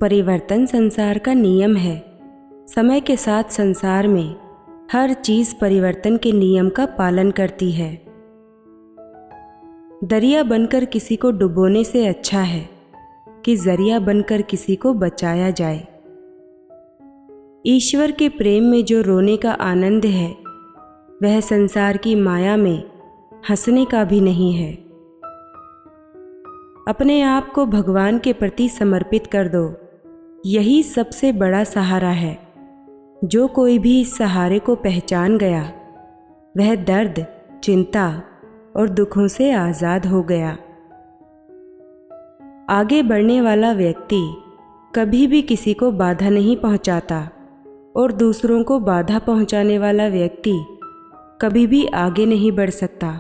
परिवर्तन संसार का नियम है। समय के साथ संसार में हर चीज परिवर्तन के नियम का पालन करती है। दरिया बनकर किसी को डुबोने से अच्छा है कि जरिया बनकर किसी को बचाया जाए। ईश्वर के प्रेम में जो रोने का आनंद है, वह संसार की माया में हंसने का भी नहीं है। अपने आप को भगवान के प्रति समर्पित कर दो, यही सबसे बड़ा सहारा है। जो कोई भी इस सहारे को पहचान गया, वह दर्द, चिंता और दुखों से आज़ाद हो गया। आगे बढ़ने वाला व्यक्ति कभी भी किसी को बाधा नहीं पहुंचाता और दूसरों को बाधा पहुंचाने वाला व्यक्ति कभी भी आगे नहीं बढ़ सकता।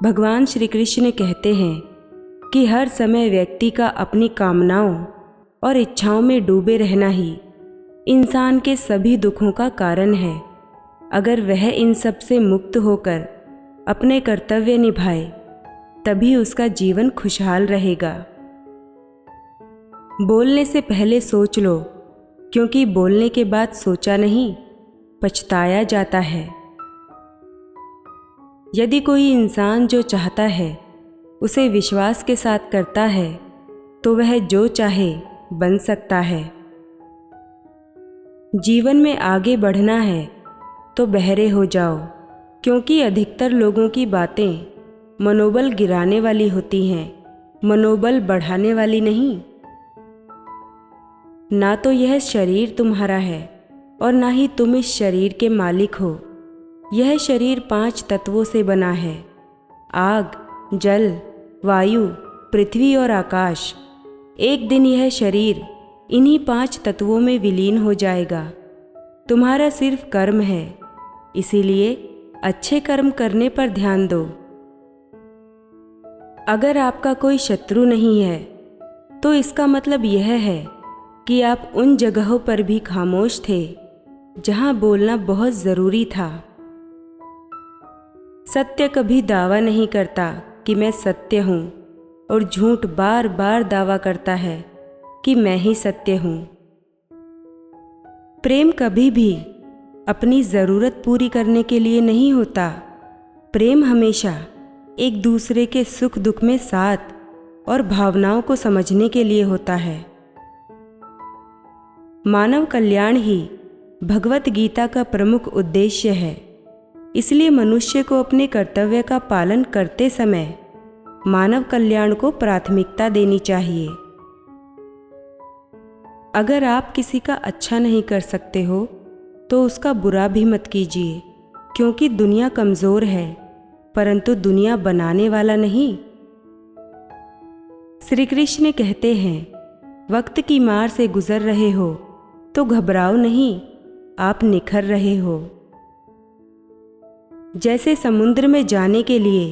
भगवान श्री कृष्ण कहते हैं कि हर समय व्यक्ति का अपनी कामनाओं और इच्छाओं में डूबे रहना ही इंसान के सभी दुखों का कारण है। अगर वह इन सब से मुक्त होकर अपने कर्तव्य निभाए, तभी उसका जीवन खुशहाल रहेगा। बोलने से पहले सोच लो, क्योंकि बोलने के बाद सोचा नहीं, पछताया जाता है। यदि कोई इंसान जो चाहता है उसे विश्वास के साथ करता है, तो वह जो चाहे बन सकता है। जीवन में आगे बढ़ना है तो बहरे हो जाओ, क्योंकि अधिकतर लोगों की बातें मनोबल गिराने वाली होती हैं, मनोबल बढ़ाने वाली नहीं। ना तो यह शरीर तुम्हारा है और ना ही तुम इस शरीर के मालिक हो। यह शरीर 5 तत्वों से बना है: आग, जल, वायु, पृथ्वी और आकाश। एक दिन यह शरीर इन्हीं 5 तत्वों में विलीन हो जाएगा। तुम्हारा सिर्फ कर्म है, इसीलिए अच्छे कर्म करने पर ध्यान दो। अगर आपका कोई शत्रु नहीं है, तो इसका मतलब यह है कि आप उन जगहों पर भी खामोश थे जहां बोलना बहुत ज़रूरी था। सत्य कभी दावा नहीं करता कि मैं सत्य हूँ, और झूठ बार बार दावा करता है कि मैं ही सत्य हूँ। प्रेम कभी भी अपनी ज़रूरत पूरी करने के लिए नहीं होता। प्रेम हमेशा एक दूसरे के सुख दुख में साथ और भावनाओं को समझने के लिए होता है। मानव कल्याण ही भगवत गीता का प्रमुख उद्देश्य है। इसलिए मनुष्य को अपने कर्तव्य का पालन करते समय मानव कल्याण को प्राथमिकता देनी चाहिए। अगर आप किसी का अच्छा नहीं कर सकते हो, तो उसका बुरा भी मत कीजिए, क्योंकि दुनिया कमज़ोर है, परंतु दुनिया बनाने वाला नहीं। श्री कृष्ण कहते हैं, वक्त की मार से गुजर रहे हो तो घबराओ नहीं, आप निखर रहे हो। जैसे समुद्र में जाने के लिए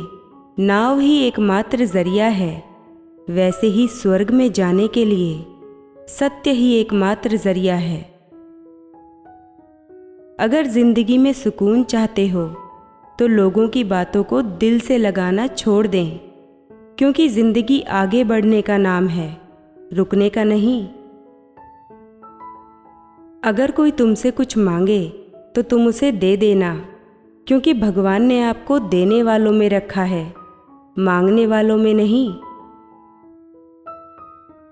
नाव ही एकमात्र जरिया है, वैसे ही स्वर्ग में जाने के लिए सत्य ही एकमात्र जरिया है। अगर जिंदगी में सुकून चाहते हो, तो लोगों की बातों को दिल से लगाना छोड़ दें, क्योंकि जिंदगी आगे बढ़ने का नाम है, रुकने का नहीं। अगर कोई तुमसे कुछ मांगे तो तुम उसे दे देना, क्योंकि भगवान ने आपको देने वालों में रखा है, मांगने वालों में नहीं।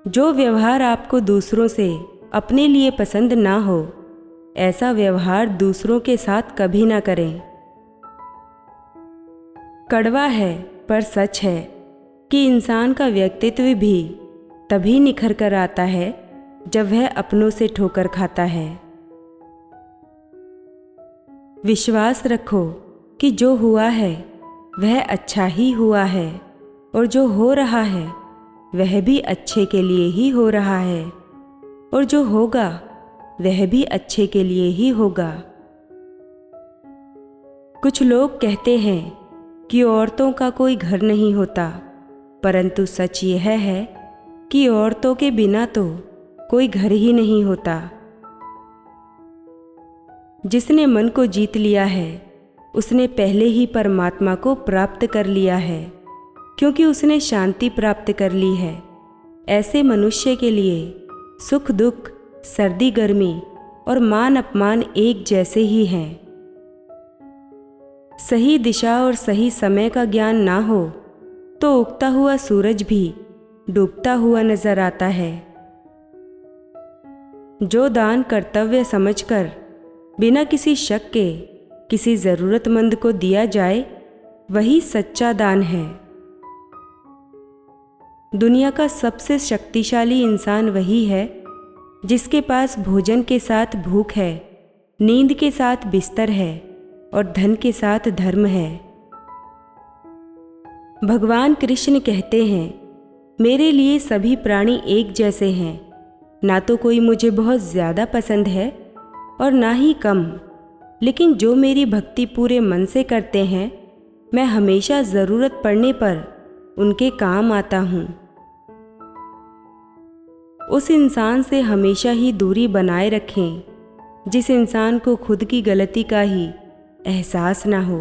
जो व्यवहार आपको दूसरों से अपने लिए पसंद ना हो, ऐसा व्यवहार दूसरों के साथ कभी ना करें। कड़वा है पर सच है कि इंसान का व्यक्तित्व भी तभी निखर कर आता है जब वह अपनों से ठोकर खाता है। विश्वास रखो कि जो हुआ है वह अच्छा ही हुआ है, और जो हो रहा है वह भी अच्छे के लिए ही हो रहा है, और जो होगा वह भी अच्छे के लिए ही होगा। कुछ लोग कहते हैं कि औरतों का कोई घर नहीं होता, परंतु सच यह है कि औरतों के बिना तो कोई घर ही नहीं होता। जिसने मन को जीत लिया है, उसने पहले ही परमात्मा को प्राप्त कर लिया है, क्योंकि उसने शांति प्राप्त कर ली है। ऐसे मनुष्य के लिए सुख दुख, सर्दी गर्मी और मान अपमान एक जैसे ही हैं। सही दिशा और सही समय का ज्ञान ना हो तो उगता हुआ सूरज भी डूबता हुआ नजर आता है। जो दान कर्तव्य समझकर बिना किसी शक के किसी ज़रूरतमंद को दिया जाए, वही सच्चा दान है। दुनिया का सबसे शक्तिशाली इंसान वही है जिसके पास भोजन के साथ भूख है, नींद के साथ बिस्तर है और धन के साथ धर्म है। भगवान कृष्ण कहते हैं, मेरे लिए सभी प्राणी एक जैसे हैं। ना तो कोई मुझे बहुत ज़्यादा पसंद है और ना ही कम, लेकिन जो मेरी भक्ति पूरे मन से करते हैं, मैं हमेशा ज़रूरत पड़ने पर उनके काम आता हूँ। उस इंसान से हमेशा ही दूरी बनाए रखें जिस इंसान को खुद की गलती का ही एहसास ना हो।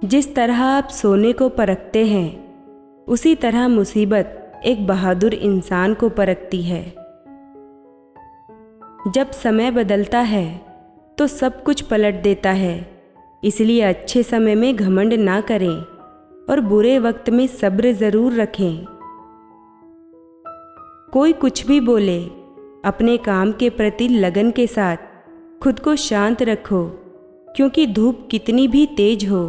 जिस तरह आप सोने को परखते हैं, उसी तरह मुसीबत एक बहादुर इंसान को परखती है। जब समय बदलता है तो सब कुछ पलट देता है, इसलिए अच्छे समय में घमंड ना करें और बुरे वक्त में सब्र ज़रूर रखें। कोई कुछ भी बोले, अपने काम के प्रति लगन के साथ खुद को शांत रखो, क्योंकि धूप कितनी भी तेज हो,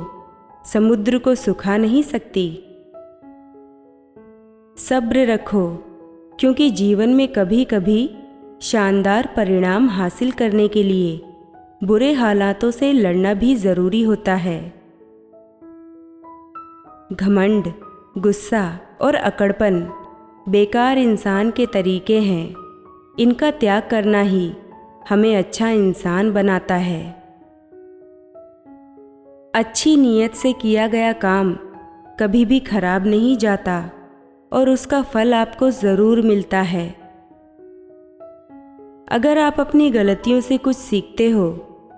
समुद्र को सुखा नहीं सकती। सब्र रखो, क्योंकि जीवन में कभी कभी शानदार परिणाम हासिल करने के लिए बुरे हालातों से लड़ना भी ज़रूरी होता है। घमंड, गुस्सा और अकड़पन बेकार इंसान के तरीके हैं। इनका त्याग करना ही हमें अच्छा इंसान बनाता है। अच्छी नीयत से किया गया काम कभी भी खराब नहीं जाता और उसका फल आपको ज़रूर मिलता है। अगर आप अपनी गलतियों से कुछ सीखते हो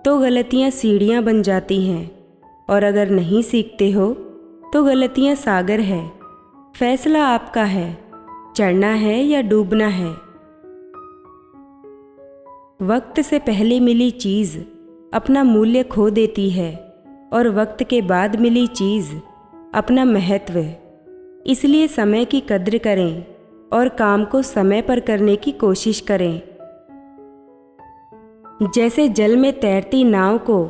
तो गलतियाँ सीढ़ियाँ बन जाती हैं, और अगर नहीं सीखते हो तो गलतियाँ सागर है। फैसला आपका है, चढ़ना है या डूबना है। वक्त से पहले मिली चीज़ अपना मूल्य खो देती है और वक्त के बाद मिली चीज़ अपना महत्व। इसलिए समय की कद्र करें और काम को समय पर करने की कोशिश करें। जैसे जल में तैरती नाव को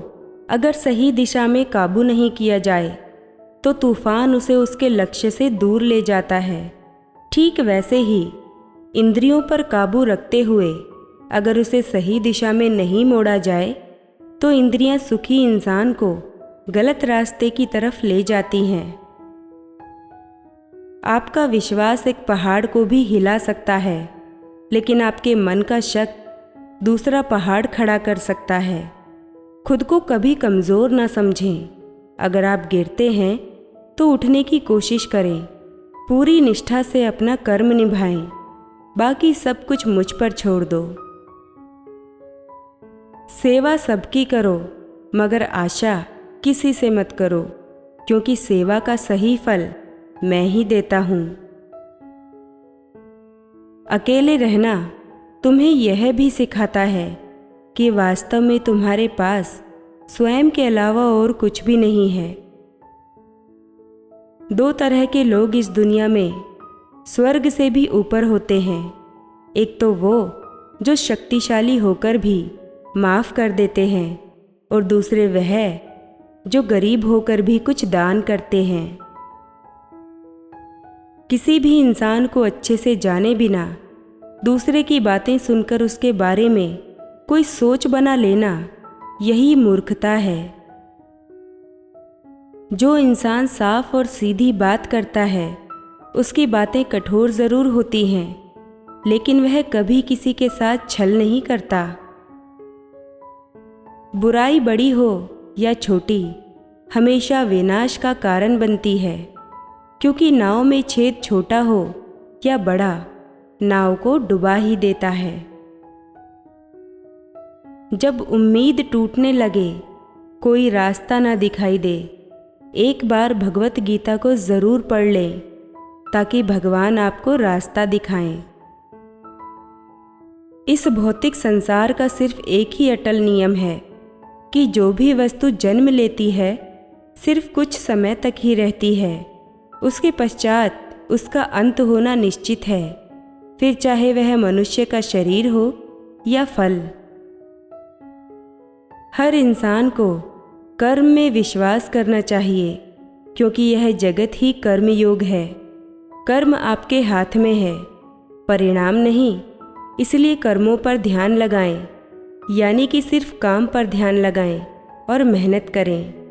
अगर सही दिशा में काबू नहीं किया जाए तो तूफान उसे उसके लक्ष्य से दूर ले जाता है। ठीक वैसे ही इंद्रियों पर काबू रखते हुए अगर उसे सही दिशा में नहीं मोड़ा जाए तो इंद्रियां सुखी इंसान को गलत रास्ते की तरफ ले जाती हैं। आपका विश्वास एक पहाड़ को भी हिला सकता है, लेकिन आपके मन का शक दूसरा पहाड़ खड़ा कर सकता है। खुद को कभी कमज़ोर ना समझें। अगर आप गिरते हैं तो उठने की कोशिश करें। पूरी निष्ठा से अपना कर्म निभाएं, बाकी सब कुछ मुझ पर छोड़ दो। सेवा सबकी करो, मगर आशा किसी से मत करो, क्योंकि सेवा का सही फल मैं ही देता हूँ। अकेले रहना तुम्हें यह भी सिखाता है कि वास्तव में तुम्हारे पास स्वयं के अलावा और कुछ भी नहीं है। दो तरह के लोग इस दुनिया में स्वर्ग से भी ऊपर होते हैं। एक तो वो जो शक्तिशाली होकर भी माफ़ कर देते हैं, और दूसरे वह जो गरीब होकर भी कुछ दान करते हैं। किसी भी इंसान को अच्छे से जाने बिना दूसरे की बातें सुनकर उसके बारे में कोई सोच बना लेना, यही मूर्खता है। जो इंसान साफ और सीधी बात करता है, उसकी बातें कठोर ज़रूर होती हैं, लेकिन वह कभी किसी के साथ छल नहीं करता। बुराई बड़ी हो या छोटी, हमेशा विनाश का कारण बनती है, क्योंकि नाव में छेद छोटा हो या बड़ा, नाव को डुबा ही देता है। जब उम्मीद टूटने लगे, कोई रास्ता ना दिखाई दे, एक बार भगवत गीता को ज़रूर पढ़ लें, ताकि भगवान आपको रास्ता दिखाएं। इस भौतिक संसार का सिर्फ एक ही अटल नियम है कि जो भी वस्तु जन्म लेती है सिर्फ कुछ समय तक ही रहती है, उसके पश्चात उसका अंत होना निश्चित है, फिर चाहे वह मनुष्य का शरीर हो या फल। हर इंसान को कर्म में विश्वास करना चाहिए, क्योंकि यह जगत ही कर्म योग है। कर्म आपके हाथ में है, परिणाम नहीं। इसलिए कर्मों पर ध्यान लगाएं, यानी कि सिर्फ काम पर ध्यान लगाएं और मेहनत करें।